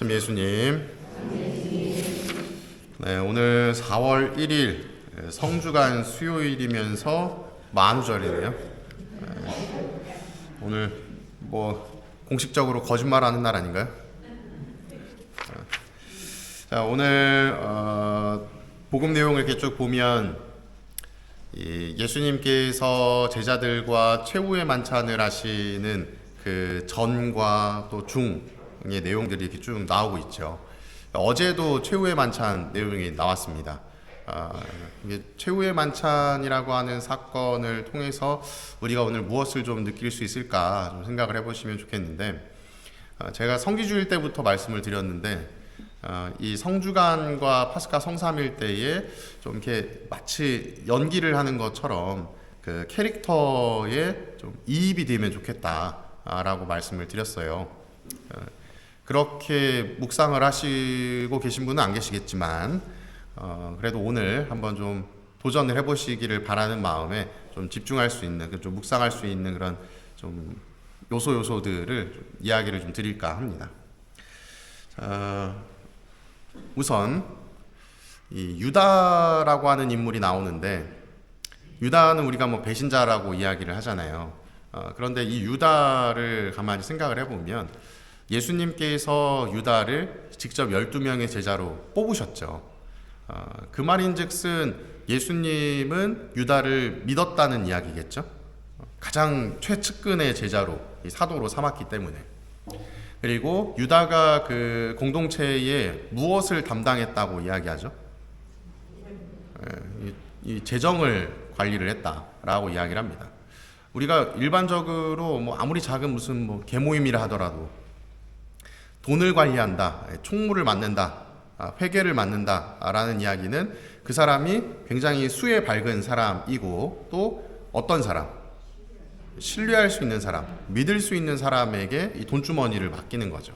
참 예수님. 네, 오늘 4월 1일 성주간 수요일이면서 만우절이네요. 오늘 공식적으로 거짓말하는 날 아닌가요? 자, 오늘 복음 내용을 이렇게 쭉 보면 예수님께서 제자들과 최후의 만찬을 하시는 그 전과 또 중의 내용들이 이렇게 쭉 나오고 있죠. 어제도 최후의 만찬 내용이 나왔습니다. 이게 최후의 만찬이라고 하는 사건을 통해서 우리가 오늘 무엇을 좀 느낄 수 있을까 좀 생각을 해보시면 좋겠는데, 제가 성기주일 때부터 말씀을 드렸는데, 이 성주간과 파스카 성삼일 때에 좀 이렇게 마치 연기를 하는 것처럼 그 캐릭터에 좀 이입이 되면 좋겠다라고 말씀을 드렸어요. 그렇게 묵상을 하시고 계신 분은 안 계시겠지만, 그래도 오늘 한번 좀 도전을 해보시기를 바라는 마음에 좀 집중할 수 있는, 좀 묵상할 수 있는 그런 좀 요소들을 좀 이야기를 좀 드릴까 합니다. 우선 이 유다라고 하는 인물이 나오는데, 유다는 우리가 배신자라고 이야기를 하잖아요. 그런데 이 유다를 가만히 생각을 해보면 예수님께서 유다를 직접 12명의 제자로 뽑으셨죠. 그 말인즉슨 예수님은 유다를 믿었다는 이야기겠죠. 가장 최측근의 제자로, 사도로 삼았기 때문에. 그리고 유다가 그 공동체에 무엇을 담당했다고 이야기하죠? 이 재정을 관리를 했다라고 이야기를 합니다. 우리가 일반적으로 아무리 작은 무슨 계모임이라 하더라도 돈을 관리한다, 총무를 맡는다, 회계를 맡는다라는 이야기는 그 사람이 굉장히 수에 밝은 사람이고, 또 어떤 사람, 신뢰할 수 있는 사람, 믿을 수 있는 사람에게 이 돈주머니를 맡기는 거죠.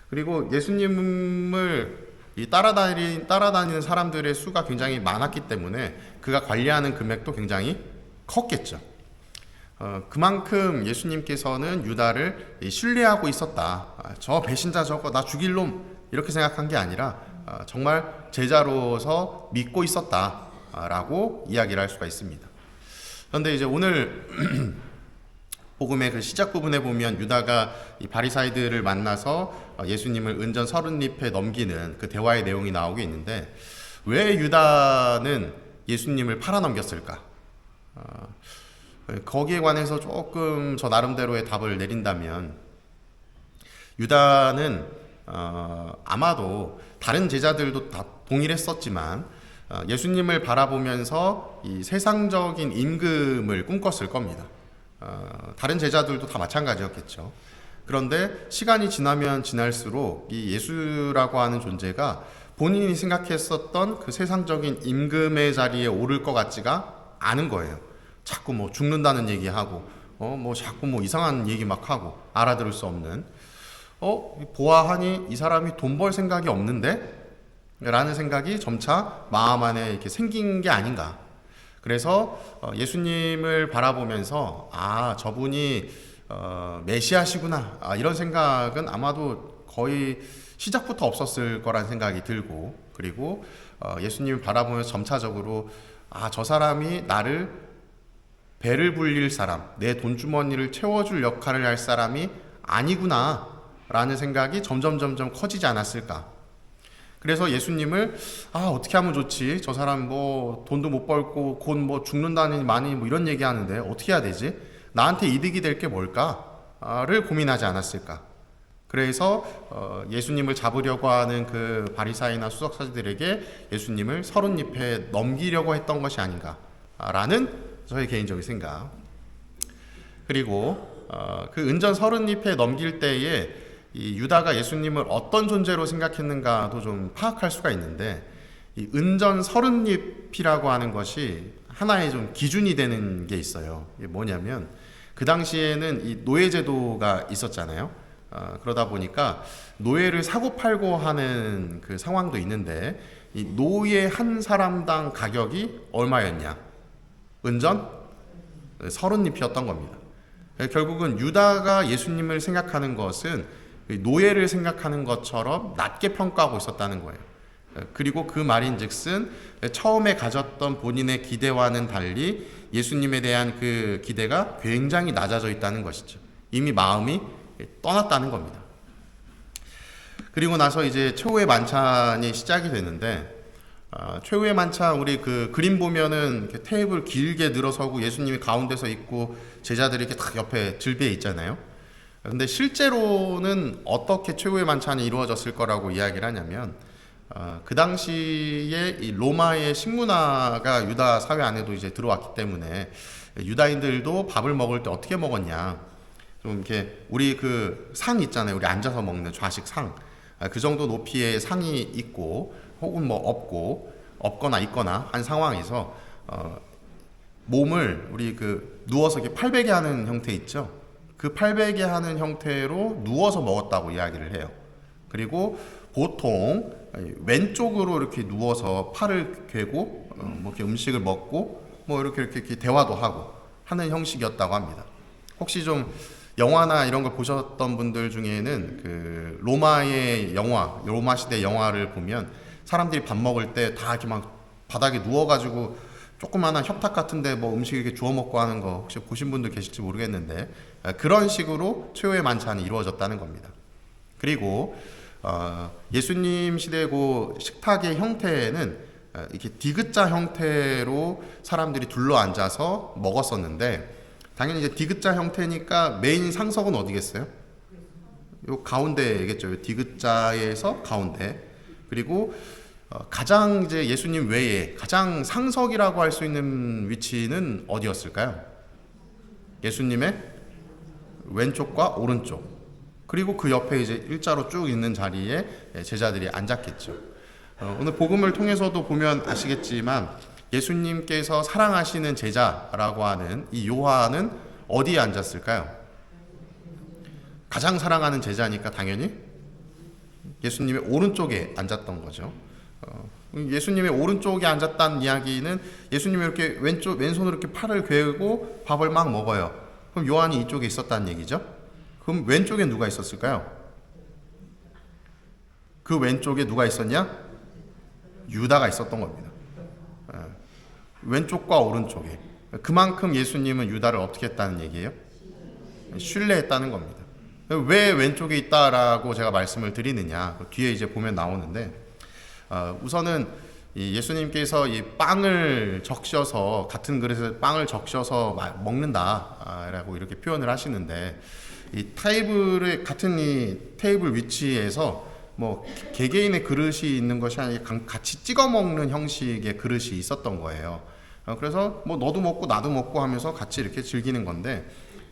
그리고 예수님을 따라다니는 사람들의 수가 굉장히 많았기 때문에 그가 관리하는 금액도 굉장히 컸겠죠. 그만큼 예수님께서는 유다를 신뢰하고 있었다. 저 배신자 저거 나 죽일 놈 이렇게 생각한 게 아니라 정말 제자로서 믿고 있었다라고 이야기를 할 수가 있습니다. 그런데 이제 오늘 복음의 그 시작 부분에 보면 유다가 이 바리사이들을 만나서 예수님을 은전 30잎에 넘기는 그 대화의 내용이 나오고 있는데, 왜 유다는 예수님을 팔아넘겼을까? 거기에 관해서 조금 저 나름대로의 답을 내린다면, 유다는 아마도 다른 제자들도 다 동일했었지만 예수님을 바라보면서 이 세상적인 임금을 꿈꿨을 겁니다. 다른 제자들도 다 마찬가지였겠죠. 그런데 시간이 지나면 지날수록 이 예수라고 하는 존재가 본인이 생각했었던 그 세상적인 임금의 자리에 오를 것 같지가 않은 거예요. 자꾸 죽는다는 얘기하고, 자꾸 이상한 얘기 막 하고, 알아들을 수 없는, 보아하니 이 사람이 돈 벌 생각이 없는데? 라는 생각이 점차 마음 안에 이렇게 생긴 게 아닌가. 그래서 예수님을 바라보면서 저분이 메시아시구나, 이런 생각은 아마도 거의 시작부터 없었을 거란 생각이 들고, 그리고 예수님을 바라보면서 점차적으로 저 사람이 나를 배를 불릴 사람, 내 돈주머니를 채워줄 역할을 할 사람이 아니구나 라는 생각이 점점 커지지 않았을까. 그래서 예수님을 어떻게 하면 좋지? 저 사람 돈도 못 벌고 곧 죽는다니 많이 이런 얘기하는데 어떻게 해야 되지? 나한테 이득이 될 게 뭘까?를 고민하지 않았을까. 그래서 예수님을 잡으려고 하는 그 바리사이나 수석사들에게 예수님을 30잎에 넘기려고 했던 것이 아닌가라는 저의 개인적인 생각. 그리고 그 은전 30잎에 넘길 때에 이 유다가 예수님을 어떤 존재로 생각했는가도 좀 파악할 수가 있는데, 이 은전 30잎이라고 하는 것이 하나의 좀 기준이 되는 게 있어요. 이게 뭐냐면, 그 당시에는 이 노예제도가 있었잖아요. 그러다 보니까 노예를 사고팔고 하는 그 상황도 있는데, 이 노예 한 사람당 가격이 얼마였냐? 은전 30잎이었던 겁니다. 결국은 유다가 예수님을 생각하는 것은 노예를 생각하는 것처럼 낮게 평가하고 있었다는 거예요. 그리고 그 말인즉슨 처음에 가졌던 본인의 기대와는 달리 예수님에 대한 그 기대가 굉장히 낮아져 있다는 것이죠. 이미 마음이 떠났다는 겁니다. 그리고 나서 이제 최후의 만찬이 시작이 되는데, 최후의 만찬 우리 그 그림 보면은 이렇게 테이블 길게 늘어서고 예수님이 가운데서 있고 제자들이 이렇게 딱 옆에 질비해 있잖아요. 근데 실제로는 어떻게 최후의 만찬이 이루어졌을 거라고 이야기를 하냐면, 그 당시에 이 로마의 식문화가 유다 사회 안에도 이제 들어왔기 때문에 유다인들도 밥을 먹을 때 어떻게 먹었냐, 좀 이렇게 우리 그 상 있잖아요. 우리 앉아서 먹는 좌식 상, 그 정도 높이의 상이 있고 혹은 뭐 없거나 있거나 한 상황에서 몸을 우리 그 누워서 이렇게 팔베개 하는 형태 있죠. 그 팔베개 하는 형태로 누워서 먹었다고 이야기를 해요. 그리고 보통 왼쪽으로 이렇게 누워서 팔을 괴고 뭐 이렇게 음식을 먹고 뭐 이렇게 대화도 하고 하는 형식이었다고 합니다. 혹시 좀 영화나 이런 걸 보셨던 분들 중에는 그 로마의 영화, 로마 시대 영화를 보면 사람들이 밥 먹을 때 다 이렇게 막 바닥에 누워가지고 조그마한 협탁 같은데 뭐 음식 이렇게 주워 먹고 하는 거 혹시 보신 분들 계실지 모르겠는데, 그런 식으로 최후의 만찬이 이루어졌다는 겁니다. 그리고 예수님 시대 그 식탁의 형태는 이렇게 디귿자 형태로 사람들이 둘러 앉아서 먹었었는데, 당연히 이제 디귿자 형태니까 메인 상석은 어디겠어요? 요 가운데겠죠. 요 디귿자에서 가운데. 그리고 가장 이제 예수님 외에 가장 상석이라고 할 수 있는 위치는 어디였을까요? 예수님의 왼쪽과 오른쪽. 그리고 그 옆에 이제 일자로 쭉 있는 자리에 제자들이 앉았겠죠. 오늘 복음을 통해서도 보면 아시겠지만 예수님께서 사랑하시는 제자라고 하는 이 요한은 어디에 앉았을까요? 가장 사랑하는 제자니까 당연히 예수님의 오른쪽에 앉았던 거죠. 예수님의 오른쪽에 앉았다는 이야기는 예수님이 이렇게 왼손으로 이렇게 팔을 괴고 밥을 막 먹어요. 그럼 요한이 이쪽에 있었다는 얘기죠. 그럼 왼쪽에 누가 있었을까요? 그 왼쪽에 누가 있었냐? 유다가 있었던 겁니다. 왼쪽과 오른쪽에. 그만큼 예수님은 유다를 어떻게 했다는 얘기예요? 신뢰했다는 겁니다. 왜 왼쪽에 있다라고 제가 말씀을 드리느냐, 뒤에 이제 보면 나오는데, 우선은 이 예수님께서 이 빵을 적셔서 같은 그릇에 빵을 적셔서 먹는다라고 이렇게 표현을 하시는데, 이 테이블의 같은 이 테이블 위치에서 뭐 개개인의 그릇이 있는 것이 아니라 같이 찍어 먹는 형식의 그릇이 있었던 거예요. 그래서 뭐 너도 먹고 나도 먹고 하면서 같이 이렇게 즐기는 건데,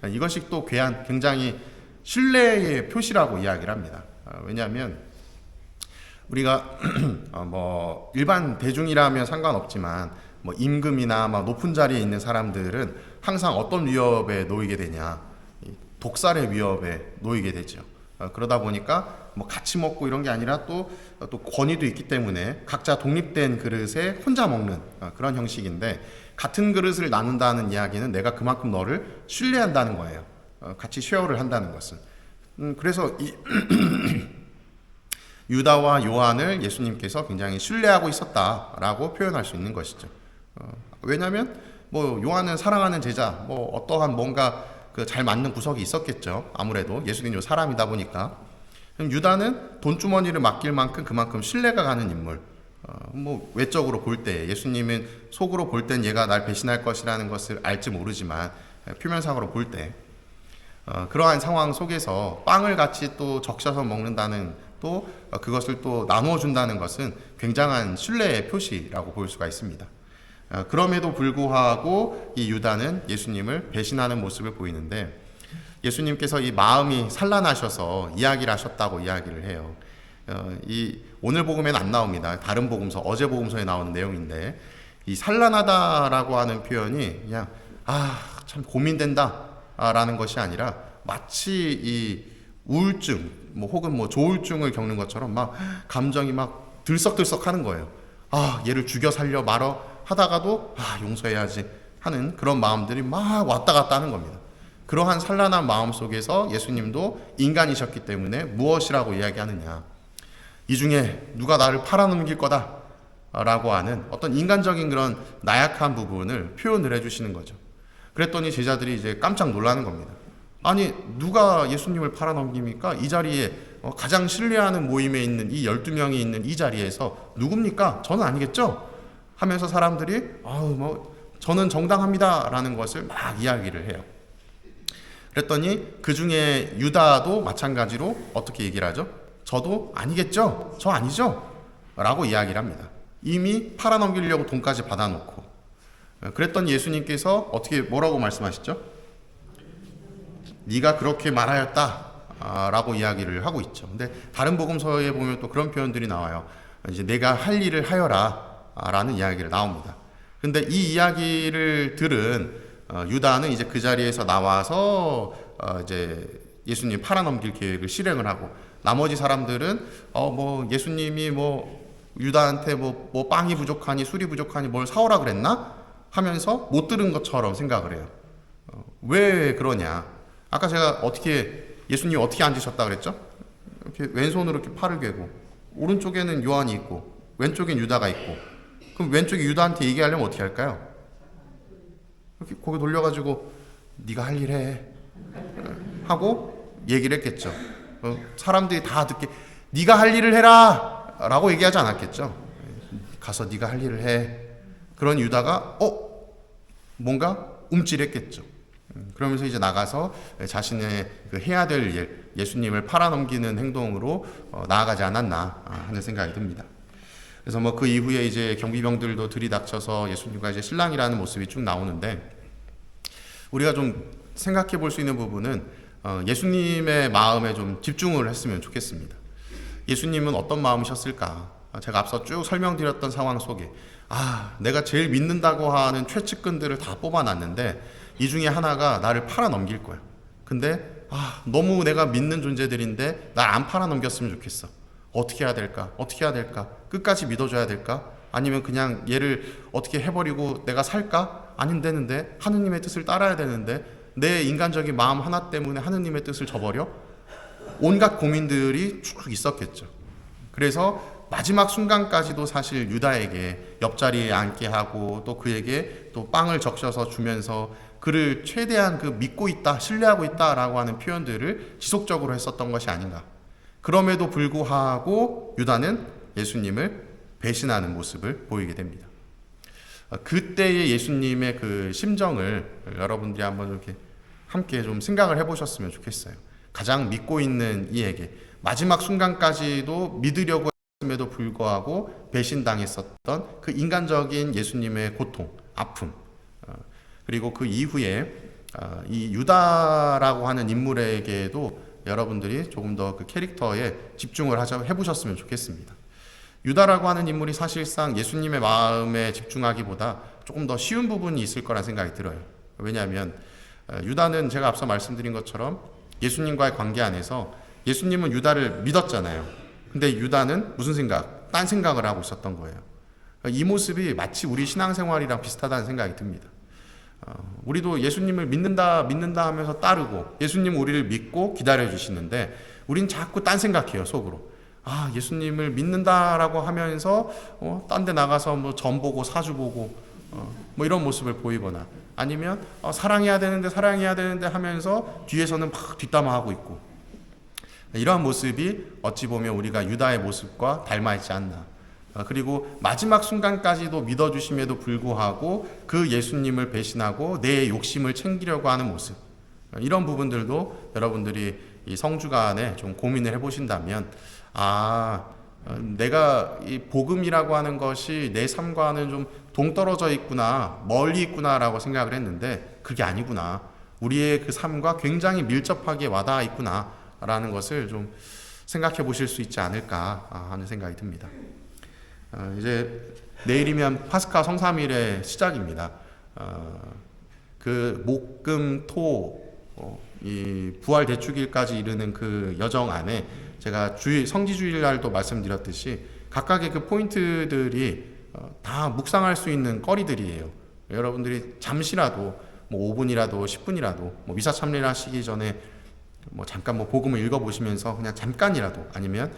이것이 또 굉장히 신뢰의 표시라고 이야기를 합니다. 왜냐하면 우리가 뭐 일반 대중이라면 상관없지만 뭐 임금이나 막 높은 자리에 있는 사람들은 항상 어떤 위협에 놓이게 되냐, 독살의 위협에 놓이게 되죠. 그러다 보니까 뭐 같이 먹고 이런 게 아니라 또 권위도 있기 때문에 각자 독립된 그릇에 혼자 먹는 그런 형식인데, 같은 그릇을 나눈다는 이야기는 내가 그만큼 너를 신뢰한다는 거예요. 같이 쉐어를 한다는 것은. 그래서 이 유다와 요한을 예수님께서 굉장히 신뢰하고 있었다라고 표현할 수 있는 것이죠. 왜냐하면 뭐 요한은 사랑하는 제자, 뭐 어떠한 뭔가 그 잘 맞는 구석이 있었겠죠. 아무래도 예수님이 사람이다 보니까. 유다는 돈주머니를 맡길 만큼 그만큼 신뢰가 가는 인물. 뭐 외적으로 볼 때, 예수님은 속으로 볼 땐 얘가 날 배신할 것이라는 것을 알지 모르지만 표면상으로 볼 때 그러한 상황 속에서 빵을 같이 또 적셔서 먹는다는, 또 그것을 또 나누어 준다는 것은 굉장한 신뢰의 표시라고 볼 수가 있습니다. 그럼에도 불구하고 이 유다는 예수님을 배신하는 모습을 보이는데, 예수님께서 이 마음이 산란하셔서 이야기를 하셨다고 이야기를 해요. 이 오늘 복음에는 안 나옵니다. 다른 복음서, 어제 복음서에 나오는 내용인데, 이 산란하다라고 하는 표현이 그냥 참 고민된다라는 것이 아니라 마치 이 우울증, 뭐 혹은 뭐 조울증을 겪는 것처럼 막 감정이 막 들썩들썩하는 거예요. 얘를 죽여 살려 말어 하다가도 용서해야지 하는 그런 마음들이 막 왔다 갔다 하는 겁니다. 그러한 산란한 마음 속에서 예수님도 인간이셨기 때문에 무엇이라고 이야기하느냐, 이 중에 누가 나를 팔아넘길 거다 라고 하는 어떤 인간적인 그런 나약한 부분을 표현을 해주시는 거죠. 그랬더니 제자들이 이제 깜짝 놀라는 겁니다. 아니, 누가 예수님을 팔아넘깁니까? 이 자리에 가장 신뢰하는 모임에 있는 이 12명이 있는 이 자리에서 누굽니까? 저는 아니겠죠? 하면서 사람들이 저는 정당합니다 라는 것을 막 이야기를 해요. 그랬더니 그 중에 유다도 마찬가지로 어떻게 얘기를 하죠? 저도 아니겠죠? 저 아니죠? 라고 이야기를 합니다. 이미 팔아넘기려고 돈까지 받아놓고. 그랬더니 예수님께서 어떻게 뭐라고 말씀하시죠? 네가 그렇게 말하였다 라고 이야기를 하고 있죠. 근데 다른 복음서에 보면 또 그런 표현들이 나와요. 이제 내가 할 일을 하여라 라는 이야기를 나옵니다. 근데 이 이야기를 들은 유다는 이제 그 자리에서 나와서 이제 예수님 팔아넘길 계획을 실행을 하고, 나머지 사람들은 예수님이 유다한테 빵이 부족하니 술이 부족하니 뭘 사오라 그랬나 하면서 못 들은 것처럼 생각을 해요. 왜 그러냐? 아까 제가 예수님 어떻게 앉으셨다 그랬죠? 이렇게 왼손으로 이렇게 팔을 괴고, 오른쪽에는 요한이 있고 왼쪽엔 유다가 있고, 그럼 왼쪽에 유다한테 얘기하려면 어떻게 할까요? 이렇게 고개 돌려가지고 네가 할 일 해 하고 얘기를 했겠죠. 사람들이 다 듣게 네가 할 일을 해라 라고 얘기하지 않았겠죠. 가서 네가 할 일을 해. 그런 유다가 뭔가 움찔했겠죠. 그러면서 이제 나가서 자신의 그 해야 될 일, 예수님을 팔아넘기는 행동으로 나아가지 않았나 하는 생각이 듭니다. 그래서 그 이후에 이제 경비병들도 들이닥쳐서 예수님과 이제 신랑이라는 모습이 쭉 나오는데, 우리가 좀 생각해 볼 수 있는 부분은 예수님의 마음에 좀 집중을 했으면 좋겠습니다. 예수님은 어떤 마음이셨을까? 제가 앞서 쭉 설명드렸던 상황 속에 내가 제일 믿는다고 하는 최측근들을 다 뽑아놨는데 이 중에 하나가 나를 팔아넘길 거야. 근데 너무 내가 믿는 존재들인데 날 안 팔아넘겼으면 좋겠어. 어떻게 해야 될까? 어떻게 해야 될까? 끝까지 믿어줘야 될까? 아니면 그냥 얘를 어떻게 해버리고 내가 살까? 아님 되는데, 하느님의 뜻을 따라야 되는데 내 인간적인 마음 하나 때문에 하느님의 뜻을 저버려? 온갖 고민들이 쭉 있었겠죠. 그래서 마지막 순간까지도 사실 유다에게 옆자리에 앉게 하고 또 그에게 또 빵을 적셔서 주면서 그를 최대한 믿고 있다, 신뢰하고 있다라고 하는 표현들을 지속적으로 했었던 것이 아닌가. 그럼에도 불구하고 유다는 예수님을 배신하는 모습을 보이게 됩니다. 그때의 예수님의 그 심정을 여러분들이 한번 이렇게 함께 좀 생각을 해보셨으면 좋겠어요. 가장 믿고 있는 이에게 마지막 순간까지도 믿으려고 했음에도 불구하고 배신당했었던 그 인간적인 예수님의 고통, 아픔, 그리고 그 이후에 이 유다라고 하는 인물에게도 여러분들이 조금 더 그 캐릭터에 집중을 해보셨으면 좋겠습니다. 유다라고 하는 인물이 사실상 예수님의 마음에 집중하기보다 조금 더 쉬운 부분이 있을 거란 생각이 들어요. 왜냐하면 유다는 제가 앞서 말씀드린 것처럼 예수님과의 관계 안에서 예수님은 유다를 믿었잖아요. 근데 유다는 무슨 생각? 딴 생각을 하고 있었던 거예요. 이 모습이 마치 우리 신앙생활이랑 비슷하다는 생각이 듭니다. 우리도 예수님을 믿는다 하면서 따르고, 예수님 우리를 믿고 기다려 주시는데 우린 자꾸 딴 생각해요, 속으로. 예수님을 믿는다라고 하면서 딴 데 나가서 점 보고 사주 보고 이런 모습을 보이거나, 아니면 사랑해야 되는데 하면서 뒤에서는 막 뒷담화하고 있고, 이러한 모습이 어찌 보면 우리가 유다의 모습과 닮아 있지 않나. 그리고 마지막 순간까지도 믿어주심에도 불구하고 그 예수님을 배신하고 내 욕심을 챙기려고 하는 모습, 이런 부분들도 여러분들이 이 성주간에 좀 고민을 해보신다면, 내가 이 복음이라고 하는 것이 내 삶과는 좀 동떨어져 있구나, 멀리 있구나라고 생각을 했는데 그게 아니구나, 우리의 그 삶과 굉장히 밀접하게 와닿아 있구나라는 것을 좀 생각해 보실 수 있지 않을까 하는 생각이 듭니다. 이제 내일이면 파스카 성삼일의 시작입니다. 그 목, 금, 토, 이 부활 대축일까지 이르는 그 여정 안에 제가 성지주일날도 말씀드렸듯이 각각의 그 포인트들이 다 묵상할 수 있는 거리들이에요. 여러분들이 잠시라도 뭐 5분이라도 10분이라도 뭐 미사 참여하시기 전에 뭐 잠깐 뭐 복음을 읽어보시면서 그냥 잠깐이라도 아니면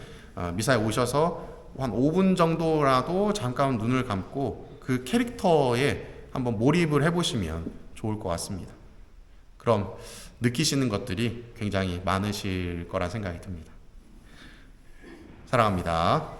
미사에 오셔서 한 5분 정도라도 잠깐 눈을 감고 그 캐릭터에 한번 몰입을 해보시면 좋을 것 같습니다. 그럼 느끼시는 것들이 굉장히 많으실 거란 생각이 듭니다. 사랑합니다.